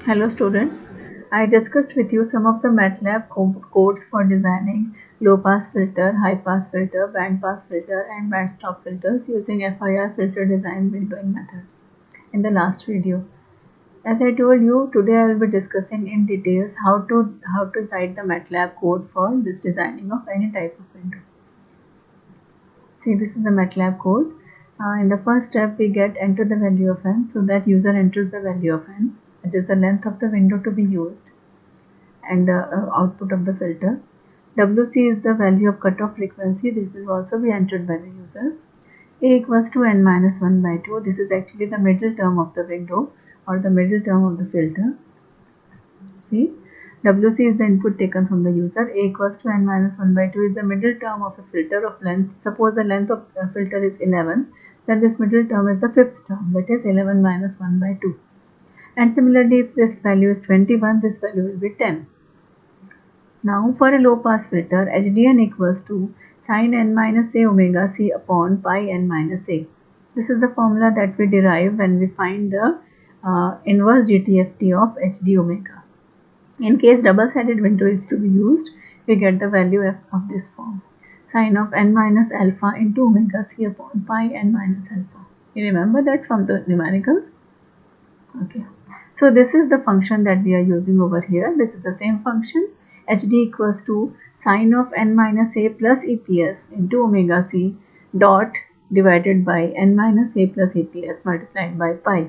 Hello students, I discussed with you some of the MATLAB codes for designing low pass filter, high pass filter, band pass filter and band stop filters using FIR filter design windowing methods in the last video. As I told you, today I will be discussing in details how to write the MATLAB code for this designing of any type of window. See, this is the MATLAB code. In the first step, we get enter the value of n, so that user enters the value of n. It is the length of the window to be used and the output of the filter. WC is the value of cutoff frequency. This will also be entered by the user. A equals to n minus 1 by 2. This is actually the middle term of the window or the middle term of the filter. See, WC is the input taken from the user. A equals to n minus 1 by 2 is the middle term of a filter of length. Suppose the length of a filter is 11, then this middle term is the fifth term, that is 11 minus 1 by 2. And similarly, if this value is 21, this value will be 10. Now for a low pass filter, HDN equals to sin n minus a omega c upon pi n minus a. This is the formula that we derive when we find the inverse GTFT of HD omega. In case double-sided window is to be used, we get the value of this form. Sin of n minus alpha into omega c upon pi n minus alpha. You remember that from the numericals? Okay. So this is the function that we are using over here. This is the same function. HD equals to sin of n minus a plus EPS into omega c dot divided by n minus a plus EPS multiplied by pi.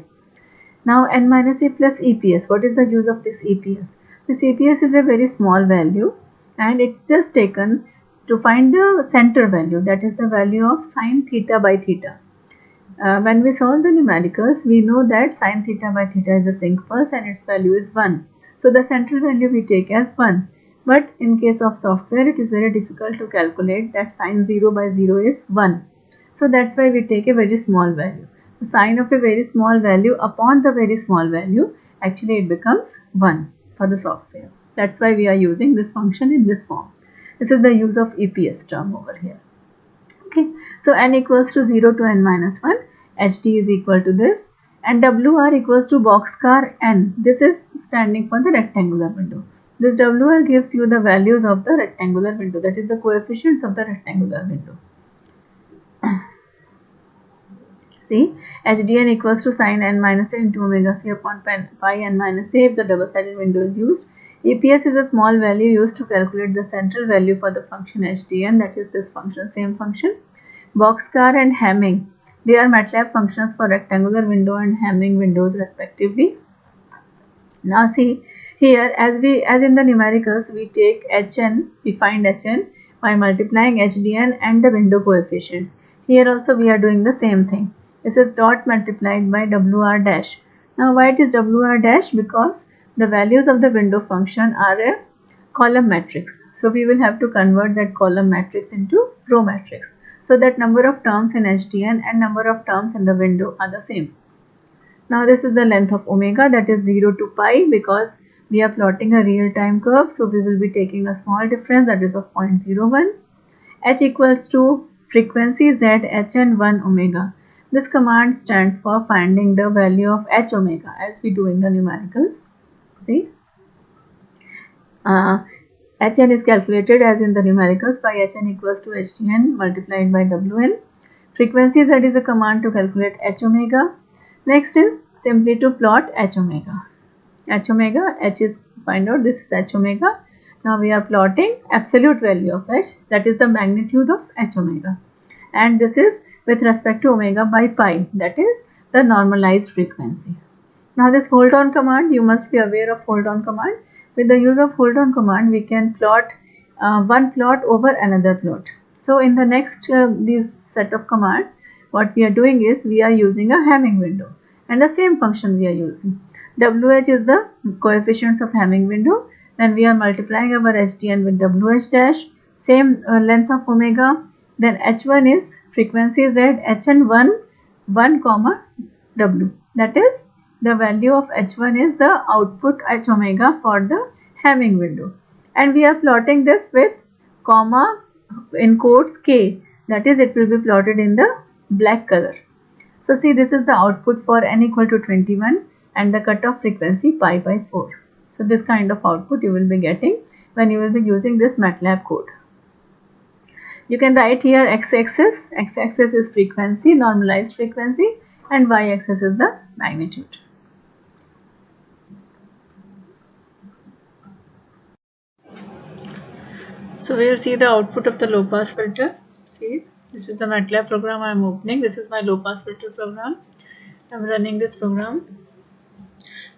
Now n minus a plus EPS, what is the use of this EPS? This EPS is a very small value and it's just taken to find the center value, that is the value of sin theta by theta. When we solve the numericals, we know that sin theta by theta is a sinc pulse and its value is 1. So the central value we take as 1. But in case of software, it is very difficult to calculate that sin 0 by 0 is 1. So that's why we take a very small value. The sine of a very small value upon the very small value, actually it becomes 1 for the software. That's why we are using this function in this form. This is the use of EPS term over here. Okay, so n equals to 0 to n minus 1, HD is equal to this, and WR equals to boxcar n. This is standing for the rectangular window. This WR gives you the values of the rectangular window, that is the coefficients of the rectangular window. See, HDN equals to sin n minus a into omega c upon pi n minus a if the double-sided window is used. EPS is a small value used to calculate the central value for the function HDN, that is this function, same function. Boxcar and Hamming, they are MATLAB functions for rectangular window and Hamming windows respectively. Now see, here as in the numericals, we take Hn, we find Hn by multiplying HDN and the window coefficients. Here also we are doing the same thing. This is dot multiplied by WR dash. Now why it is WR dash? Because the values of the window function are a column matrix. So we will have to convert that column matrix into row matrix, so that number of terms in HDN and number of terms in the window are the same. Now this is the length of omega, that is 0 to pi, because we are plotting a real time curve, so we will be taking a small difference, that is of 0.01. H equals to frequency Z Hn1 omega. This command stands for finding the value of H omega as we do in the numericals. See, Hn is calculated as in the numericals by Hn equals to Hdn multiplied by Wn. Frequency Z is a command to calculate H omega. Next is simply to plot H omega. H omega, H is find out, this is H omega. Now we are plotting absolute value of H, that is the magnitude of H omega. And this is with respect to omega by pi, that is the normalized frequency. Now this hold on command, you must be aware of hold on command. With the use of hold on command, we can plot one plot over another plot. So in the next these set of commands, what we are doing is we are using a Hamming window, and the same function we are using. WH is the coefficients of Hamming window. Then we are multiplying our HDN with WH dash, same length of omega. Then H1 is frequency Z, Hn1 1 comma W, that is the value of H1 is the output H omega for the Hamming window, and we are plotting this with comma in quotes K, that is it will be plotted in the black color. So see, this is the output for n equal to 21. and the cutoff frequency pi by 4. So this kind of output you will be getting when you will be using this MATLAB code. You can write here x-axis is frequency, normalized frequency, and y-axis is the magnitude. So we will see the output of the low pass filter. See, this is the MATLAB program I am opening. This is my low pass filter program. I am running this program.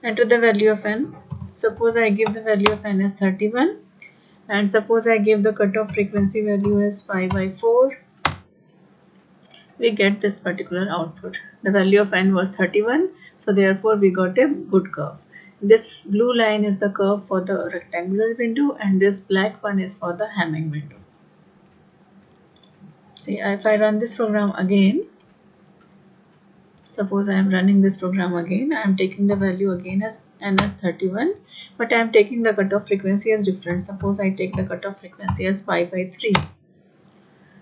Enter the value of n. Suppose I give the value of n as 31, and suppose I give the cutoff frequency value as pi by 4. We get this particular output. The value of n was 31, so therefore we got a good curve. This blue line is the curve for the rectangular window, and this black one is for the Hamming window. See, if I run this program again, suppose I am running this program again, I am taking the value again as n as 31, but I am taking the cutoff frequency as different. Suppose I take the cutoff frequency as pi by 3.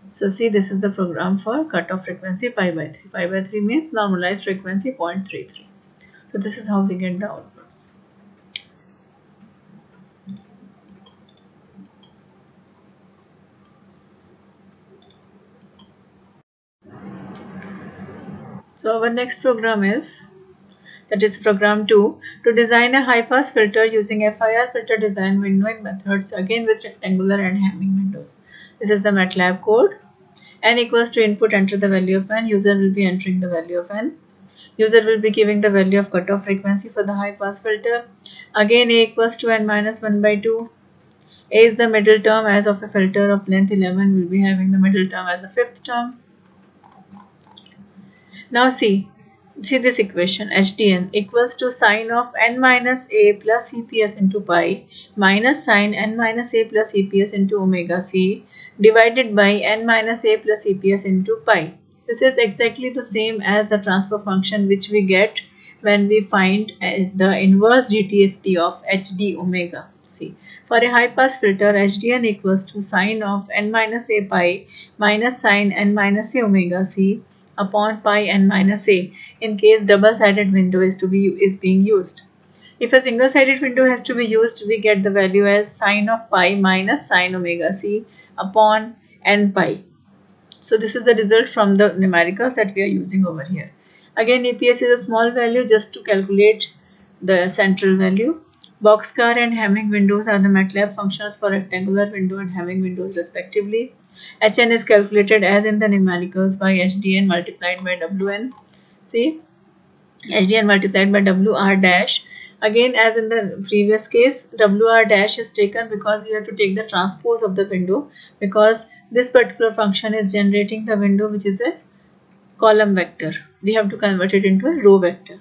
So see, this is the program for cutoff frequency pi by 3. Pi by 3 means normalized frequency 0.33. So this is how we get the outputs. So our next program is, that is program 2, to design a high pass filter using FIR filter design windowing methods, again with rectangular and Hamming windows. This is the MATLAB code. N equals to input, enter the value of n. User will be entering the value of n. User will be giving the value of cutoff frequency for the high pass filter. Again a equals to n minus 1 by 2. A is the middle term, as of a filter of length 11 will be having the middle term as the fifth term. Now see this equation, HDN equals to sine of n minus a plus EPS into pi minus sine n minus a plus EPS into omega c divided by n minus a plus EPS into pi. This is exactly the same as the transfer function which we get when we find the inverse DTFT of HD omega c. For a high pass filter, HDN equals to sine of n minus a pi minus sine n minus a omega c upon pi n minus a in case double-sided window is being used. If a single-sided window has to be used, we get the value as sine of pi minus sine omega c upon n pi. So this is the result from the numericals that we are using over here. Again, EPS is a small value just to calculate the central value. Boxcar and Hamming windows are the MATLAB functions for rectangular window and Hamming windows respectively. Hn is calculated as in the numericals by HDN multiplied by Wn. See, HDN multiplied by WR dash. Again, as in the previous case, WR dash is taken because we have to take the transpose of the window, because this particular function is generating the window which is a column vector. We have to convert it into a row vector.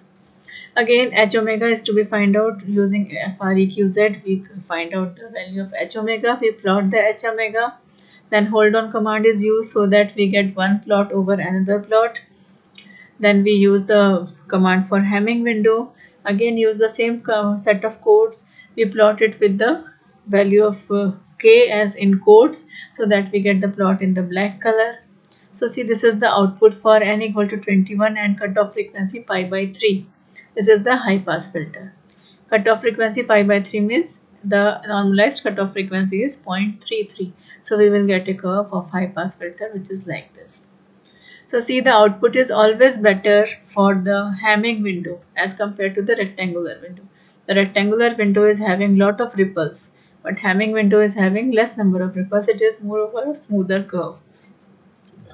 Again, h omega is to be find out using FREQZ. We find out the value of h omega. We plot the h omega. Then hold on command is used so that we get one plot over another plot. Then we use the command for Hamming window. Again use the same set of codes. We plot it with the value of k as in quotes so that we get the plot in the black color. So see, this is the output for n equal to 21 and cutoff frequency pi by 3. This is the high pass filter. Cutoff frequency pi by 3 means the normalized cutoff frequency is 0.33. So we will get a curve of high pass filter which is like this. So see, the output is always better for the Hamming window as compared to the rectangular window. The rectangular window is having lot of ripples, but Hamming window is having less number of ripples. It is more of a smoother curve.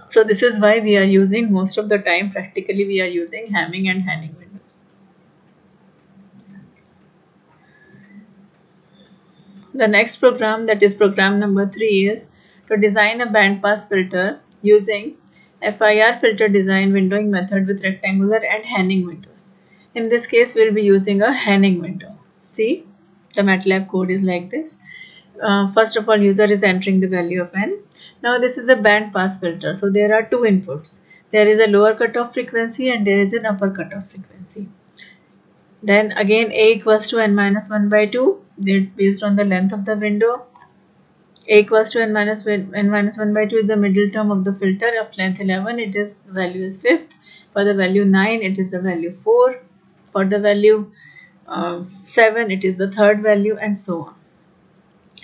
So this is why we are using, most of the time practically we are using Hamming and Hamming windows. The next program, that is program number 3, is to design a bandpass filter using FIR filter design windowing method with rectangular and Hamming windows. In this case, we will be using a Hamming window. See, the MATLAB code is like this. First of all, user is entering the value of n. Now this is a bandpass filter. So there are two inputs. There is a lower cutoff frequency and there is an upper cutoff frequency. Then again a equals to n minus 1 by 2. It's based on the length of the window. A equals to n minus 1 by 2 is the middle term of the filter of length 11. It is, the value is fifth. For the value 9, it is the value 4. For the value 7, it is the third value, and so on.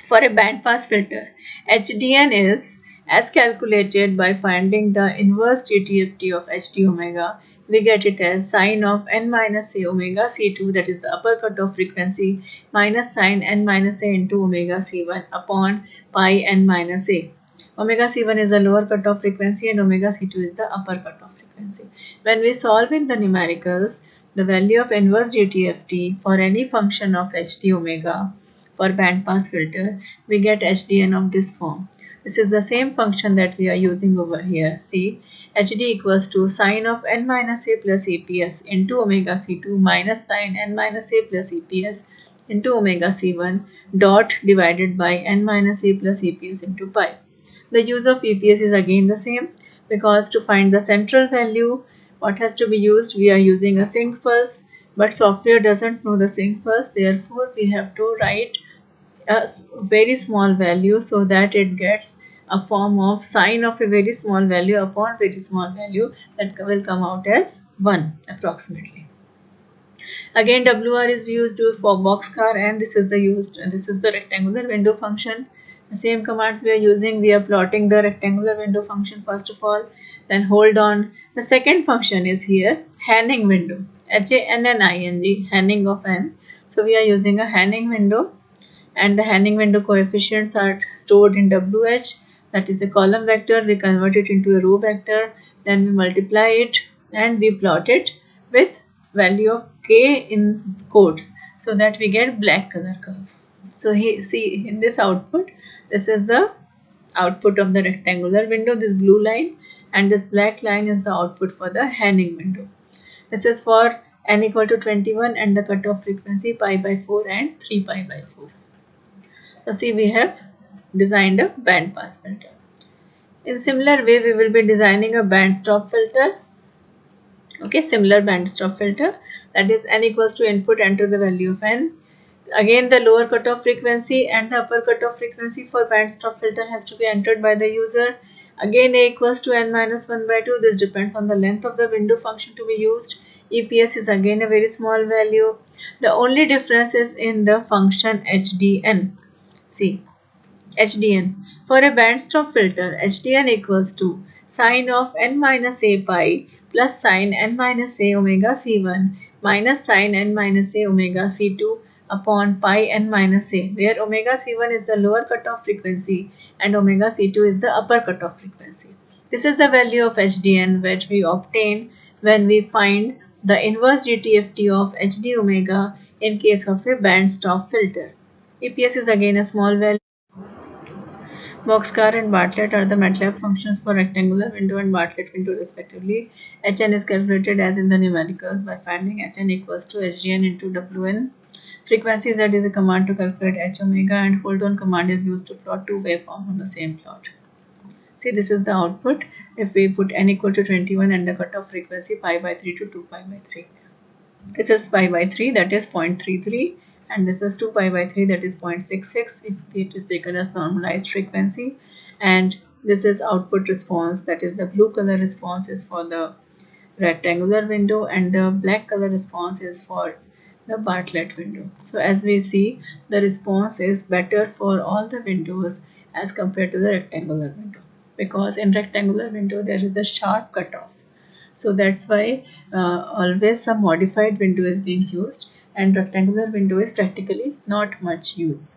For a bandpass filter, HDN is as calculated by finding the inverse GTFT of HD omega. We get it as sine of n minus a omega C2, that is the upper cutoff frequency, minus sine n minus a into omega C1 upon pi n minus a. Omega C1 is the lower cutoff frequency and omega C2 is the upper cutoff frequency. When we solve in the numericals, the value of inverse GTFT for any function of HD omega for bandpass filter, we get HDN of this form. This is the same function that we are using over here. See, HD equals to sine of n minus a plus EPS into omega C2 minus sine n minus a plus EPS into omega C1 dot divided by n minus a plus EPS into pi. The use of EPS is again the same, because to find the central value, what has to be used? We are using a sync pulse, but software doesn't know the sync pulse. Therefore, we have to write a very small value so that it gets a form of sine of a very small value upon very small value, that will come out as 1 approximately. Again, WR is used for boxcar, and this is the rectangular window function. The same commands we are using. We are plotting the rectangular window function first of all. Then hold on. The second function is here, Hanning window. Hanning, Hanning of n. So we are using a Hanning window, and the Hanning window coefficients are stored in WH, that is a column vector. We convert it into a row vector, then we multiply it and we plot it with value of k in quotes, so that we get black color curve. So see in this output, this is the output of the rectangular window, this blue line, and this black line is the output for the Hanning window. This is for n equal to 21 and the cutoff frequency pi by 4 and 3 pi by 4. So see, we have designed a band pass filter. In similar way, we will be designing a band stop filter. Okay, similar band stop filter, that is n equals to input, enter the value of n. Again, the lower cutoff frequency and the upper cutoff frequency for band stop filter has to be entered by the user. Again, a equals to n minus 1 by 2. This depends on the length of the window function to be used. EPS is again a very small value. The only difference is in the function HDN. See, HDN. For a band stop filter, HDN equals to sine of n minus a pi plus sine n minus a omega C1 minus sine n minus a omega C2 upon pi n minus a, where omega C1 is the lower cutoff frequency and omega C2 is the upper cutoff frequency. This is the value of HDN which we obtain when we find the inverse GTFT of HD omega in case of a band stop filter. EPS is again a small value. Boxcar and Bartlett are the MATLAB functions for rectangular window and Bartlett window respectively. Hn is calculated as in the numericals by finding Hn equals to Hdn into Wn. Frequency Z is a command to calculate H omega, and hold on command is used to plot two waveforms on the same plot. See, this is the output if we put n equal to 21 and the cutoff frequency pi by 3 to 2 pi by 3. This is pi by 3, that is 0.33, and this is 2 pi by 3, that is 0.66 if it is taken as normalized frequency. And this is output response, that is the blue color response is for the rectangular window and the black color response is for the Bartlett window. So as we see, the response is better for all the windows as compared to the rectangular window, because in rectangular window there is a sharp cutoff. So that's why always some modified window is being used, and rectangular window is practically not much use.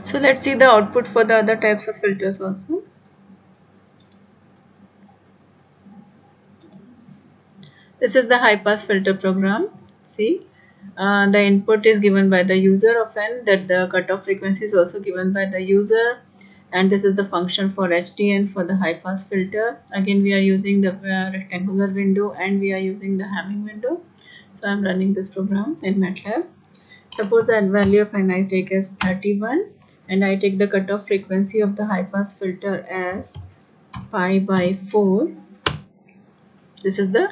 So let's see the output for the other types of filters also. This is the high pass filter program. See, the input is given by the user of n, that the cutoff frequency is also given by the user, and this is the function for HDN for the high pass filter. Again, we are using the rectangular window and we are using the Hamming window. So I'm running this program in MATLAB. Suppose the value of n I take as 31 and I take the cutoff frequency of the high pass filter as pi by 4. This is the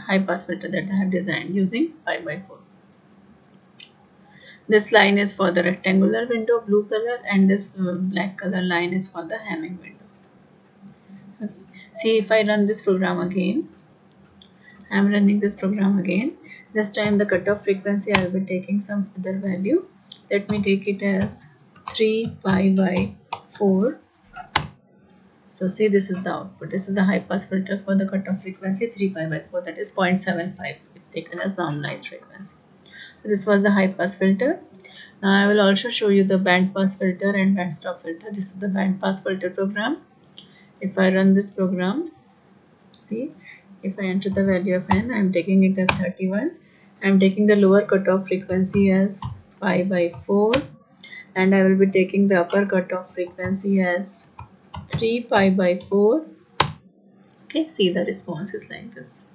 high pass filter that I have designed using pi by 4. This line is for the rectangular window, blue color, and this black color line is for the Hamming window. Okay. See, if I run this program again, I am running this program again. This time the cutoff frequency I will be taking some other value. Let me take it as 3 pi by 4. So see, this is the output. This is the high pass filter for the cutoff frequency 3 pi by 4, that is 0.75 if taken as normalized frequency. So this was the high pass filter. Now I will also show you the band pass filter and band stop filter. This is the band pass filter program. If I run this program, see, if I enter the value of n, I am taking it as 31. I am taking the lower cutoff frequency as pi by 4, and I will be taking the upper cutoff frequency as 3 pi by 4. Okay, see, the response is like this.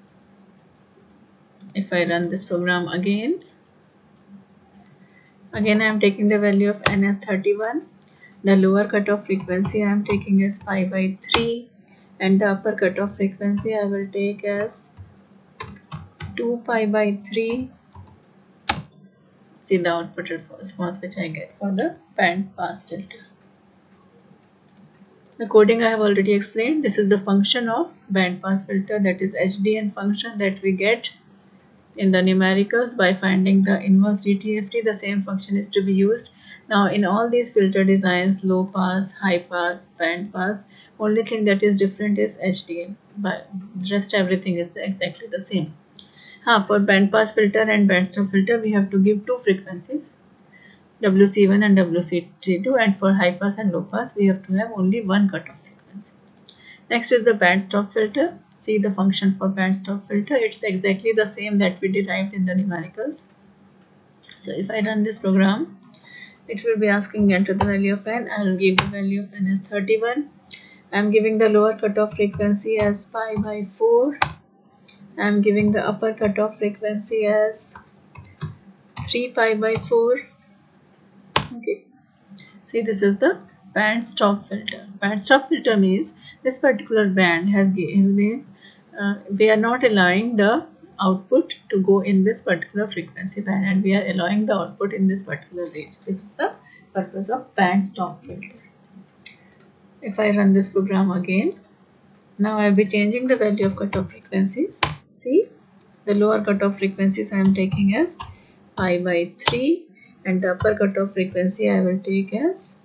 If I run this program again I am taking the value of n as 31. The lower cutoff frequency I am taking as pi by 3, and the upper cutoff frequency I will take as 2 pi by 3. See the output response which I get for the band pass filter. The coding I have already explained. This is the function of band pass filter, that is HDN function that we get in the numericals by finding the inverse DTFT. The same function is to be used. Now in all these filter designs, low pass, high pass, band pass, only thing that is different is HDN, but rest everything is exactly the same. For band pass filter and band stop filter, we have to give two frequencies, WC1 and WC2, and for high pass and low pass we have to have only one cutoff frequency. Next is the band stop filter. See the function for band stop filter. It's exactly the same that we derived in the numericals. So if I run this program, it will be asking enter the value of n. I will give the value of n as 31. I am giving the lower cutoff frequency as pi by 4. I am giving the upper cutoff frequency as 3 pi by 4. Okay. See, this is the band stop filter. Band stop filter means this particular band has been we are not allowing the output to go in this particular frequency band, and we are allowing the output in this particular range. This is the purpose of band stop filter. If I run this program again, now I will be changing the value of cutoff frequencies. See, the lower cutoff frequencies I am taking as pi by 3, and the upper cutoff frequency I will take as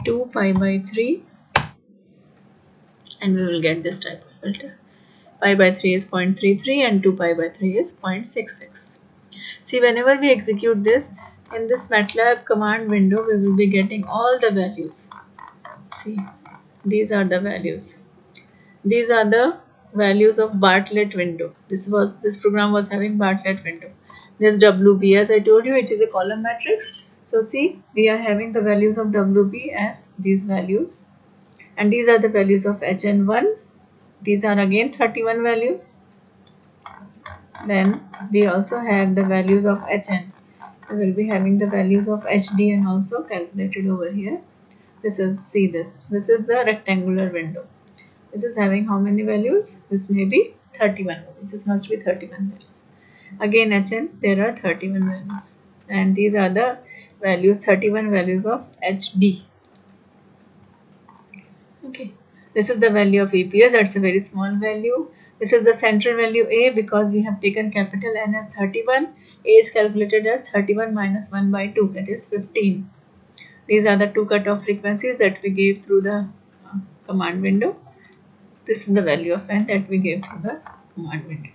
2 pi by 3, and we will get this type of filter. Pi by 3 is 0.33 and 2 pi by 3 is 0.66. See, whenever we execute this, in this MATLAB command window, we will be getting all the values. See, these are the values. These are the values of Bartlett window. This program was having Bartlett window. This WB, as I told you, it is a column matrix. So see, we are having the values of WB as these values, and these are the values of HN1. These are again 31 values. Then we also have the values of HN. We will be having the values of HDN also calculated over here. This is the rectangular window. This is having how many values? This may be 31 values. This must be 31 values. Again HN, there are 31 values, and these are the values, 31 values of HD. Okay, this is the value of EPS. That's a very small value. This is the central value A, because we have taken capital N as 31. A is calculated as 31 minus 1 by 2, that is 15. These are the two cutoff frequencies that we gave through the command window. This is the value of N that we gave through the command window.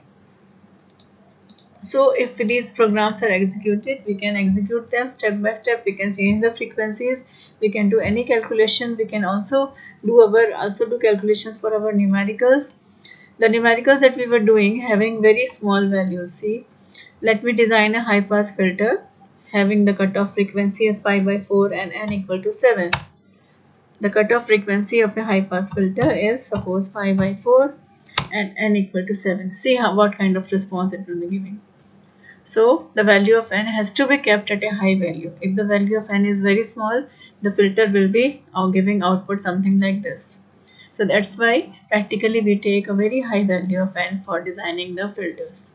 So if these programs are executed, we can execute them step by step. We can change the frequencies. We can do any calculation. We can also do calculations for our numericals. The numericals that we were doing having very small values. See, let me design a high pass filter having the cutoff frequency as pi by 4 and n equal to 7. The cutoff frequency of a high pass filter is suppose pi by 4 and n equal to 7. See what kind of response it will be giving. So the value of n has to be kept at a high value. If the value of n is very small, the filter will be giving output something like this. So that's why practically we take a very high value of n for designing the filters.